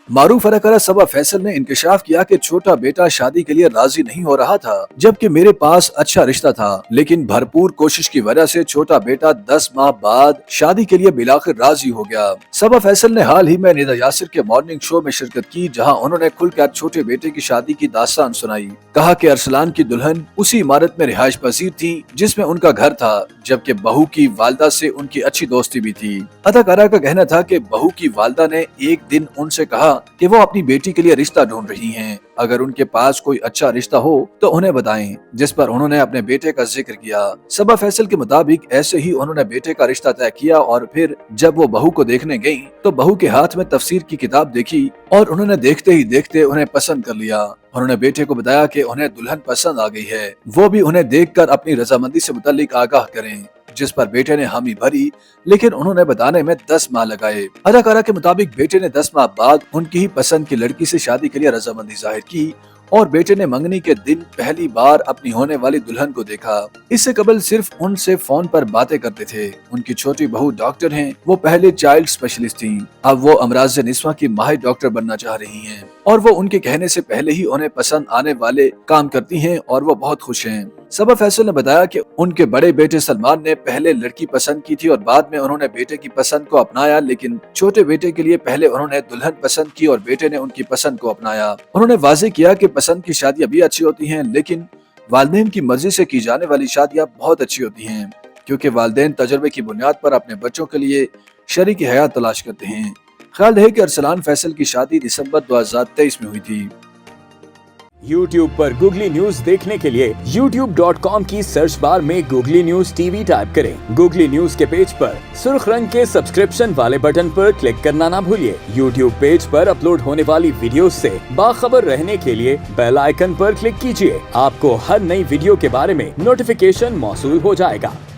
मारूफ अदाकारा सबा फैसल ने इंकशाफ किया कि छोटा बेटा शादी के लिए राजी नहीं हो रहा था, जबकि मेरे पास अच्छा रिश्ता था, लेकिन भरपूर कोशिश की वजह से छोटा बेटा 10 माह बाद शादी के लिए बिलाखिर राजी हो गया। सबा फैसल ने हाल ही में निदा यासिर के मॉर्निंग शो में शिरकत की, जहां उन्होंने खुलकर छोटे बेटे की शादी की दास्तान सुनाई। कहा कि अरसलान की दुल्हन उसी इमारत में रिहाइश पजीर थी जिसमें उनका घर था, जबकि बहू की वालदा से उनकी अच्छी दोस्ती भी थी। अदाकारा का कहना था कि बहू की वालदा ने एक दिन उनसे कहा कि वो अपनी बेटी के लिए रिश्ता ढूंढ रही हैं, अगर उनके पास कोई अच्छा रिश्ता हो तो उन्हें बताएं, जिस पर उन्होंने अपने बेटे का जिक्र किया। सबा फैसल के मुताबिक ऐसे ही उन्होंने बेटे का रिश्ता तय किया और फिर जब वो बहू को देखने गयी तो बहू के हाथ में तफसीर की किताब देखी और उन्होंने देखते ही देखते उन्हें पसंद कर लिया। उन्होंने बेटे को बताया कि उन्हें दुल्हन पसंद आ गई है, वो भी उन्हें देखकर अपनी रजामंदी से मुताल्लिक आगाह करें, जिस पर बेटे ने हामी भरी, लेकिन उन्होंने बताने में 10 माह लगाए। अदाकारा के मुताबिक बेटे ने 10 माह बाद उनकी ही पसंद की लड़की से शादी के लिए रजामंदी जाहिर की और बेटे ने मंगनी के दिन पहली बार अपनी होने वाली दुल्हन को देखा। इससे कबल सिर्फ उनसे फोन पर बातें करते थे। उनकी छोटी बहू डॉक्टर हैं, वो पहले चाइल्ड स्पेशलिस्ट थीं, अब वो अमराज़ निस्वा की माहिर डॉक्टर बनना चाह रही हैं और वो उनके कहने से पहले ही उन्हें पसंद आने वाले काम करती हैं और वो बहुत खुश हैं। सबा फैसल ने बताया कि उनके बड़े बेटे सलमान ने पहले लड़की पसंद की थी और बाद में उन्होंने बेटे की पसंद को अपनाया, लेकिन छोटे बेटे के लिए पहले उन्होंने दुल्हन पसंद की और बेटे ने उनकी पसंद को अपनाया। उन्होंने वाज़ेह किया कि पसंद की शादियां भी अच्छी होती हैं, लेकिन वालिदैन की मर्जी से की जाने वाली शादियां बहुत अच्छी होती हैं, क्योंकि वालिदैन तजर्बे की बुनियाद पर अपने बच्चों के लिए शरीक हयात तलाश करते हैं। ख्याल है कि अरसलान फैसल की शादी दिसंबर 2023 में हुई थी। YouTube पर गूगली न्यूज देखने के लिए youtube.com की सर्च बार में गूगली न्यूज टीवी टाइप करें। गूगली न्यूज के पेज पर सुर्ख रंग के सब्सक्रिप्शन वाले बटन पर क्लिक करना ना भूलिए। YouTube पेज पर अपलोड होने वाली वीडियोस से बाखबर रहने के लिए बेल आइकन पर क्लिक कीजिए। आपको हर नई वीडियो के बारे में नोटिफिकेशन मौसूल हो जाएगा।